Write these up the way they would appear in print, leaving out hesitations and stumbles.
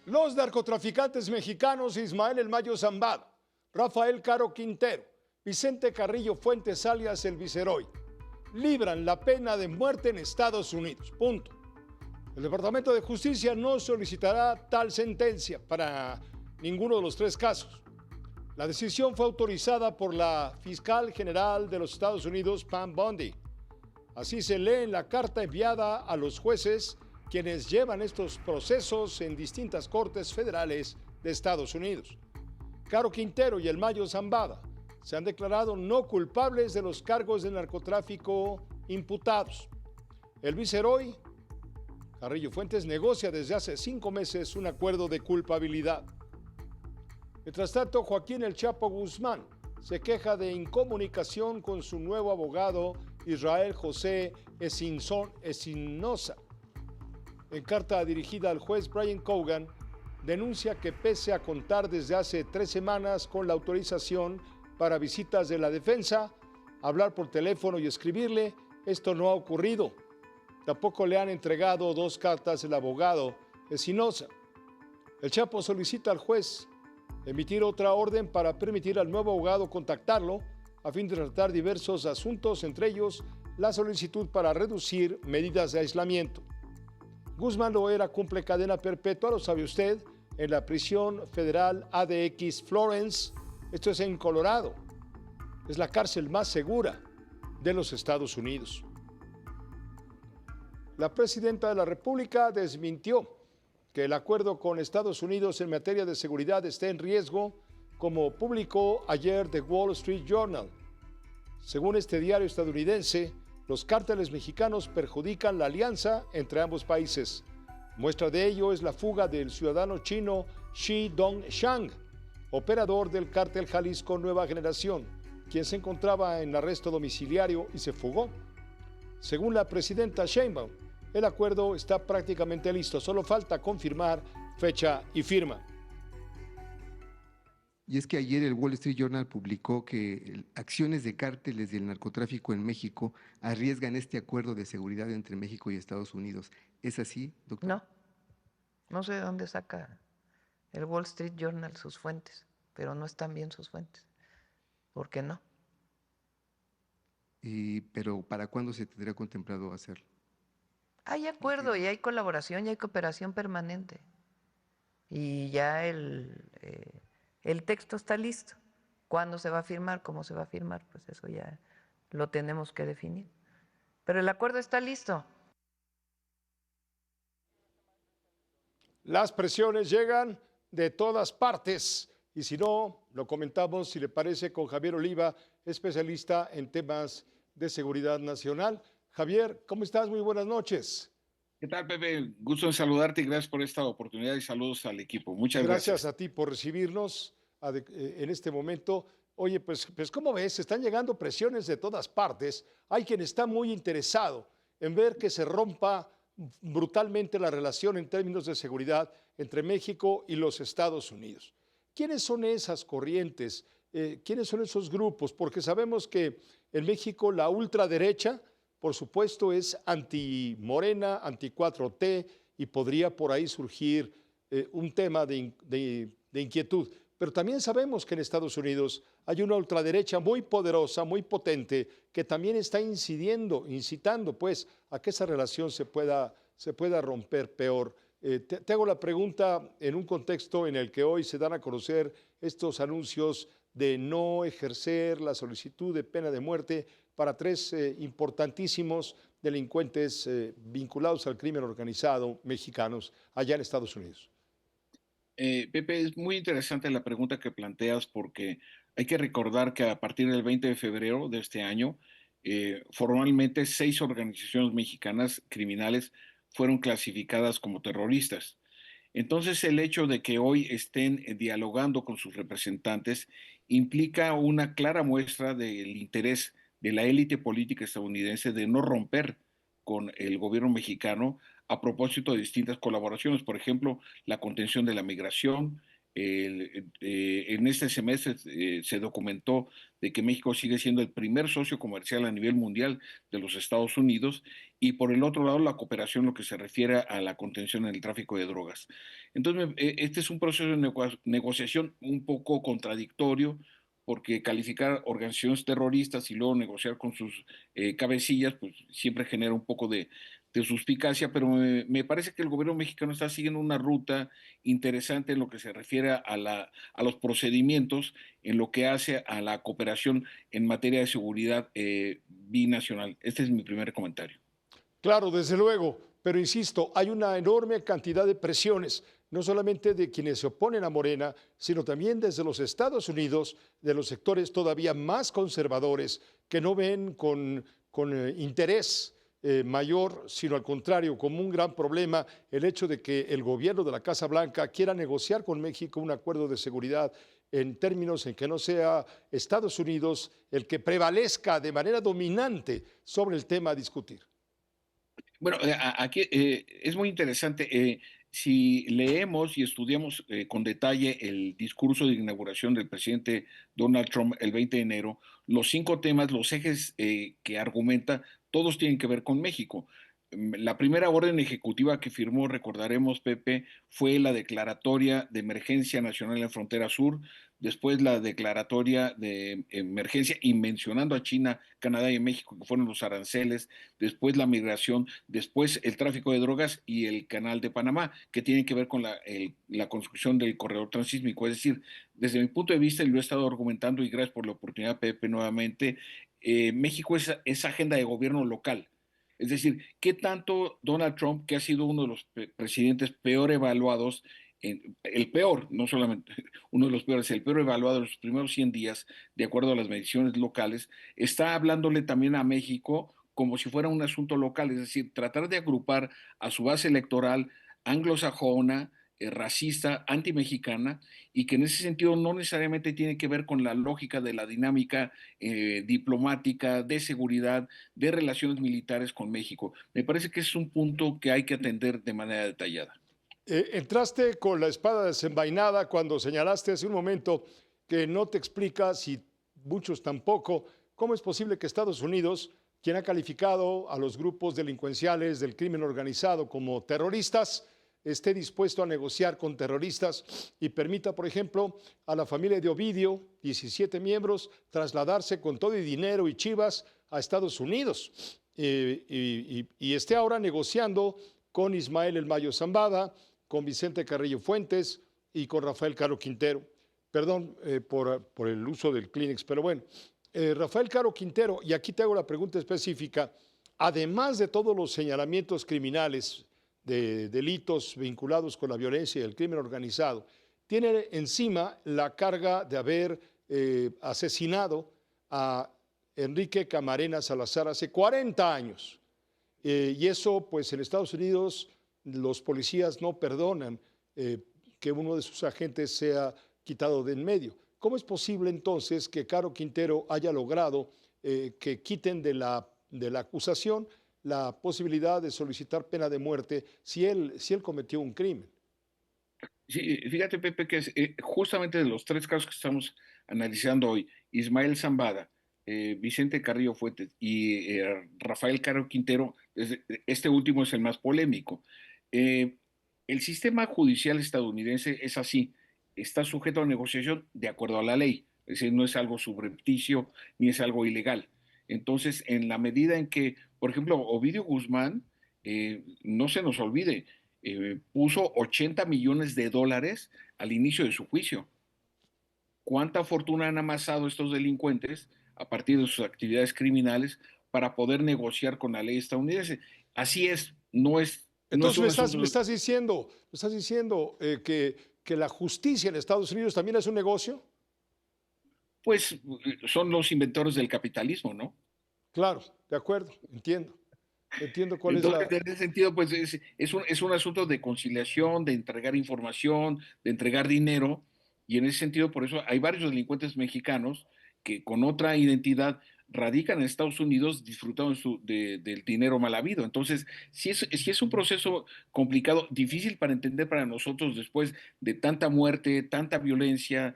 Los narcotraficantes mexicanos Ismael El Mayo Zambada, Rafael Caro Quintero, Vicente Carrillo Fuentes alias El Viceroy, libran la pena de muerte en Estados Unidos. Punto. El Departamento de Justicia no solicitará tal sentencia para ninguno de los tres casos. La decisión fue autorizada por la fiscal general de los Estados Unidos, Pam Bondi. Así se lee en la carta enviada a los jueces quienes llevan estos procesos en distintas cortes federales de Estados Unidos. Caro Quintero y El Mayo Zambada se han declarado no culpables de los cargos de narcotráfico imputados. El Viceroy, Carrillo Fuentes, negocia desde hace 5 meses un acuerdo de culpabilidad. Mientras tanto, Joaquín El Chapo Guzmán se queja de incomunicación con su nuevo abogado Israel José Espinosa. En carta dirigida al juez Brian Cogan, denuncia que pese a contar desde hace 3 semanas con la autorización para visitas de la defensa, hablar por teléfono y escribirle, esto no ha ocurrido. Tampoco le han entregado 2 cartas el abogado Espinosa. El Chapo solicita al juez emitir otra orden para permitir al nuevo abogado contactarlo a fin de tratar diversos asuntos, entre ellos la solicitud para reducir medidas de aislamiento. Guzmán Loera cumple cadena perpetua, lo sabe usted, en la prisión federal ADX Florence, esto es en Colorado. Es la cárcel más segura de los Estados Unidos. La presidenta de la República desmintió que el acuerdo con Estados Unidos en materia de seguridad esté en riesgo, como publicó ayer The Wall Street Journal. Según este diario estadounidense, los cárteles mexicanos perjudican la alianza entre ambos países. Muestra de ello es la fuga del ciudadano chino Shi Dongshang, operador del cártel Jalisco Nueva Generación, quien se encontraba en arresto domiciliario y se fugó. Según la presidenta Sheinbaum, el acuerdo está prácticamente listo, solo falta confirmar fecha y firma. Y es que ayer el Wall Street Journal publicó que acciones de cárteles del narcotráfico en México arriesgan este acuerdo de seguridad entre México y Estados Unidos. ¿Es así, doctor? No sé de dónde saca el Wall Street Journal sus fuentes, pero no están bien sus fuentes. ¿Por qué no? Pero ¿para cuándo se tendría contemplado hacerlo? Hay acuerdo y hay colaboración y hay cooperación permanente. Y ya el texto está listo. ¿Cuándo se va a firmar? ¿Cómo se va a firmar? Pues eso ya lo tenemos que definir. Pero el acuerdo está listo. Las presiones llegan de todas partes y si no, lo comentamos, si le parece, con Javier Oliva, especialista en temas de seguridad nacional. Javier, ¿cómo estás? Muy buenas noches. ¿Qué tal, Pepe? Gusto en saludarte y gracias por esta oportunidad y saludos al equipo. Muchas gracias. Gracias a ti por recibirnos en este momento. Oye, pues ¿cómo ves? Están llegando presiones de todas partes. Hay quien está muy interesado en ver que se rompa brutalmente la relación en términos de seguridad entre México y los Estados Unidos. ¿Quiénes son esas corrientes? ¿Quiénes son esos grupos? Porque sabemos que en México la ultraderecha, por supuesto, es anti-Morena, anti-4T y podría por ahí surgir un tema de inquietud. Pero también sabemos que en Estados Unidos hay una ultraderecha muy poderosa, muy potente, que también está incitando pues a que esa relación se pueda romper peor. Te hago la pregunta en un contexto en el que hoy se dan a conocer estos anuncios de no ejercer la solicitud de pena de muerte para 3 importantísimos delincuentes vinculados al crimen organizado mexicanos allá en Estados Unidos. Pepe, es muy interesante la pregunta que planteas porque hay que recordar que a partir del 20 de febrero de este año, formalmente 6 organizaciones mexicanas criminales fueron clasificadas como terroristas. Entonces, el hecho de que hoy estén dialogando con sus representantes implica una clara muestra del interés de la élite política estadounidense de no romper con el gobierno mexicano a propósito de distintas colaboraciones, por ejemplo, la contención de la migración, En este semestre se documentó de que México sigue siendo el primer socio comercial a nivel mundial de los Estados Unidos, y por el otro lado la cooperación, lo que se refiere a la contención en el tráfico de drogas. Entonces, este es un proceso de negociación un poco contradictorio, porque calificar organizaciones terroristas y luego negociar con sus cabecillas, pues siempre genera un poco de suspicacia, pero me parece que el gobierno mexicano está siguiendo una ruta interesante en lo que se refiere a los procedimientos, en lo que hace a la cooperación en materia de seguridad binacional. Este es mi primer comentario. Claro, desde luego, pero insisto, hay una enorme cantidad de presiones, no solamente de quienes se oponen a Morena, sino también desde los Estados Unidos, de los sectores todavía más conservadores, que no ven con interés mayor, sino al contrario, como un gran problema el hecho de que el gobierno de la Casa Blanca quiera negociar con México un acuerdo de seguridad en términos en que no sea Estados Unidos el que prevalezca de manera dominante sobre el tema a discutir. Bueno, aquí es muy interesante. Si leemos y estudiamos con detalle el discurso de inauguración del presidente Donald Trump el 20 de enero, los 5 temas, los ejes que argumenta, todos tienen que ver con México. La primera orden ejecutiva que firmó, recordaremos, Pepe, fue la declaratoria de emergencia nacional en frontera sur, después la declaratoria de emergencia y mencionando a China, Canadá y México, que fueron los aranceles, después la migración, después el tráfico de drogas y el canal de Panamá, que tiene que ver con la construcción del corredor transísmico. Es decir, desde mi punto de vista, y lo he estado argumentando, y gracias por la oportunidad, Pepe, nuevamente, México es agenda de gobierno local. Es decir, ¿qué tanto Donald Trump, que ha sido uno de los presidentes peor evaluados, el peor, no solamente uno de los peores, el peor evaluado en los primeros 100 días, de acuerdo a las mediciones locales, está hablándole también a México como si fuera un asunto local? Es decir, tratar de agrupar a su base electoral anglosajona, racista, antimexicana, y que en ese sentido no necesariamente tiene que ver con la lógica de la dinámica diplomática, de seguridad, de relaciones militares con México. Me parece que es un punto que hay que atender de manera detallada. Entraste con la espada desenvainada cuando señalaste hace un momento que no te explicas, y muchos tampoco, cómo es posible que Estados Unidos, quien ha calificado a los grupos delincuenciales del crimen organizado como terroristas, esté dispuesto a negociar con terroristas y permita, por ejemplo, a la familia de Ovidio, 17 miembros, trasladarse con todo y dinero y chivas a Estados Unidos y esté ahora negociando con Ismael El Mayo Zambada, con Vicente Carrillo Fuentes y con Rafael Caro Quintero. Perdón por el uso del Kleenex, pero bueno, Rafael Caro Quintero, y aquí te hago la pregunta específica, además de todos los señalamientos criminales de delitos vinculados con la violencia y el crimen organizado, tiene encima la carga de haber asesinado a Enrique Camarena Salazar hace 40 años. Y eso, pues en Estados Unidos, los policías no perdonan que uno de sus agentes sea quitado de en medio. ¿Cómo es posible entonces que Caro Quintero haya logrado que quiten de la acusación la posibilidad de solicitar pena de muerte si él cometió un crimen? Sí, fíjate, Pepe, que es justamente de los 3 casos que estamos analizando hoy, Ismael Zambada, Vicente Carrillo Fuentes y Rafael Caro Quintero, este último es el más polémico. Eh, el sistema judicial estadounidense es así, está sujeto a negociación de acuerdo a la ley, es decir, no es algo subrepticio ni es algo ilegal. Entonces, en la medida en que, por ejemplo, Ovidio Guzmán, no se nos olvide, puso 80 millones de dólares al inicio de su juicio. ¿Cuánta fortuna han amasado estos delincuentes a partir de sus actividades criminales para poder negociar con la ley estadounidense? Así es, no es Entonces un asunto. me estás diciendo que la justicia en Estados Unidos también es un negocio. Pues son los inventores del capitalismo, ¿no? Claro, de acuerdo, entiendo. Entiendo cuál es Entonces, la... en ese sentido, pues es un asunto de conciliación, de entregar información, de entregar dinero, y en ese sentido, por eso hay varios delincuentes mexicanos que con otra identidad radican en Estados Unidos disfrutando del dinero mal habido. Entonces, sí es un proceso complicado, difícil para entender para nosotros después de tanta muerte, tanta violencia,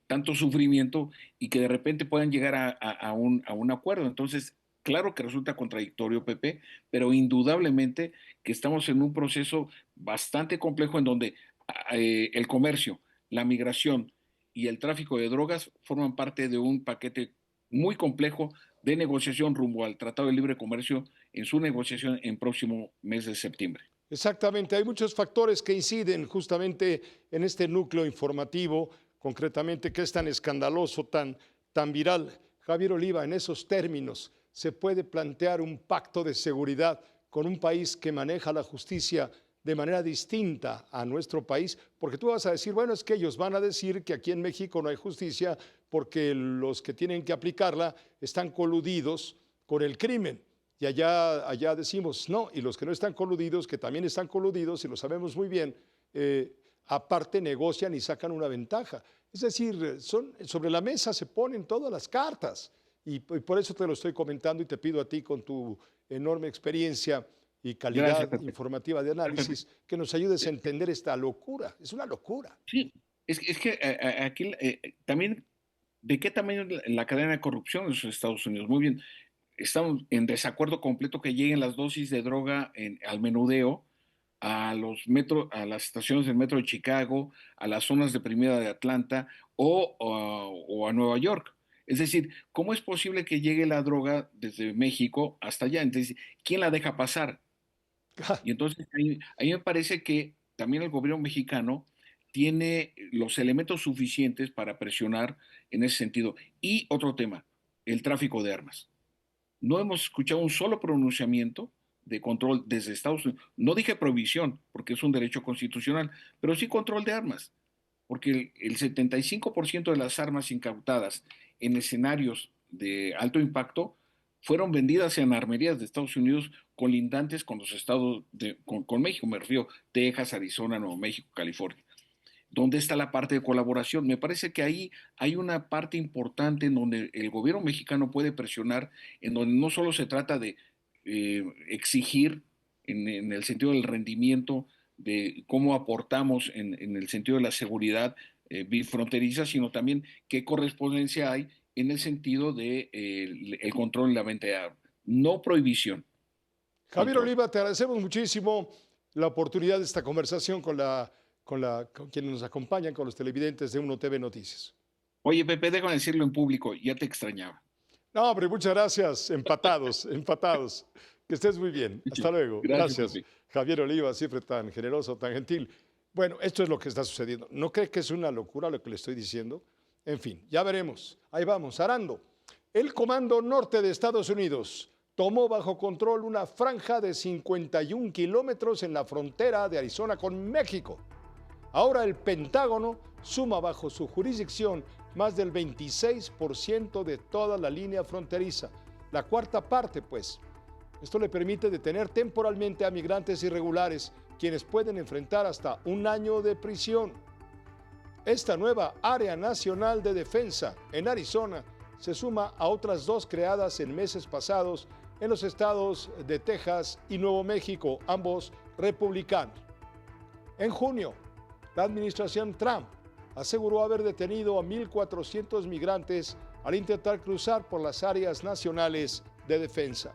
tanto sufrimiento, y que de repente puedan llegar a un acuerdo. Entonces, claro que resulta contradictorio, Pepe, pero indudablemente que estamos en un proceso bastante complejo en donde el comercio, la migración y el tráfico de drogas forman parte de un paquete muy complejo de negociación rumbo al Tratado de Libre Comercio en su negociación en próximo mes de septiembre. Exactamente, hay muchos factores que inciden justamente en este núcleo informativo, concretamente que es tan escandaloso, tan viral. Javier Oliva, en esos términos, ¿se puede plantear un pacto de seguridad con un país que maneja la justicia de manera distinta a nuestro país? Porque tú vas a decir, bueno, es que ellos van a decir que aquí en México no hay justicia porque los que tienen que aplicarla están coludidos con el crimen. Y allá decimos, no, y los que no están coludidos, que también están coludidos, y lo sabemos muy bien, aparte negocian y sacan una ventaja. Es decir, sobre la mesa se ponen todas las cartas. Y por eso te lo estoy comentando y te pido a ti, con tu enorme experiencia y calidad Gracias, informativa de análisis, que nos ayudes a entender esta locura. Es una locura. Sí, es que aquí también, ¿de qué tamaño es la cadena de corrupción en los Estados Unidos? Muy bien, estamos en desacuerdo completo que lleguen las dosis de droga al menudeo, a las estaciones del metro de Chicago, a las zonas deprimidas de Atlanta o a Nueva York. Es decir, ¿cómo es posible que llegue la droga desde México hasta allá? Entonces, ¿quién la deja pasar? Y entonces ahí me parece que también el gobierno mexicano tiene los elementos suficientes para presionar en ese sentido. Y otro tema, el tráfico de armas. No hemos escuchado un solo pronunciamiento de control desde Estados Unidos. No dije prohibición, porque es un derecho constitucional, pero sí control de armas, porque el 75% de las armas incautadas en escenarios de alto impacto fueron vendidas en armerías de Estados Unidos colindantes con los estados con México, me refiero Texas, Arizona, Nuevo México, California. ¿Dónde está la parte de colaboración? Me parece que ahí hay una parte importante en donde el gobierno mexicano puede presionar, en donde no solo se trata de exigir en el sentido del rendimiento, de cómo aportamos en el sentido de la seguridad bifronteriza, sino también qué correspondencia hay en el sentido de el control y la venta de armas. No prohibición. Javier Control. Oliva, te agradecemos muchísimo la oportunidad de esta conversación con quienes nos acompañan, con los televidentes de Uno TV Noticias. Oye, Pepe, déjame decirlo en público, ya te extrañaba. No, hombre, muchas gracias. Empatados, empatados. Que estés muy bien. Hasta luego. Gracias, Gracias. Pepe. Javier Oliva, siempre tan generoso, tan gentil. Bueno, esto es lo que está sucediendo. ¿No cree que es una locura lo que le estoy diciendo? En fin, ya veremos. Ahí vamos, arando. El Comando Norte de Estados Unidos tomó bajo control una franja de 51 kilómetros en la frontera de Arizona con México. Ahora el Pentágono suma bajo su jurisdicción más del 26% de toda la línea fronteriza, la cuarta parte, pues. Esto le permite detener temporalmente a migrantes irregulares, quienes pueden enfrentar hasta 1 año de prisión. Esta nueva área nacional de defensa en Arizona se suma a otras 2 creadas en meses pasados en los estados de Texas y Nuevo México, ambos republicanos. En junio, la administración Trump aseguró haber detenido a 1,400 migrantes al intentar cruzar por las áreas nacionales de defensa.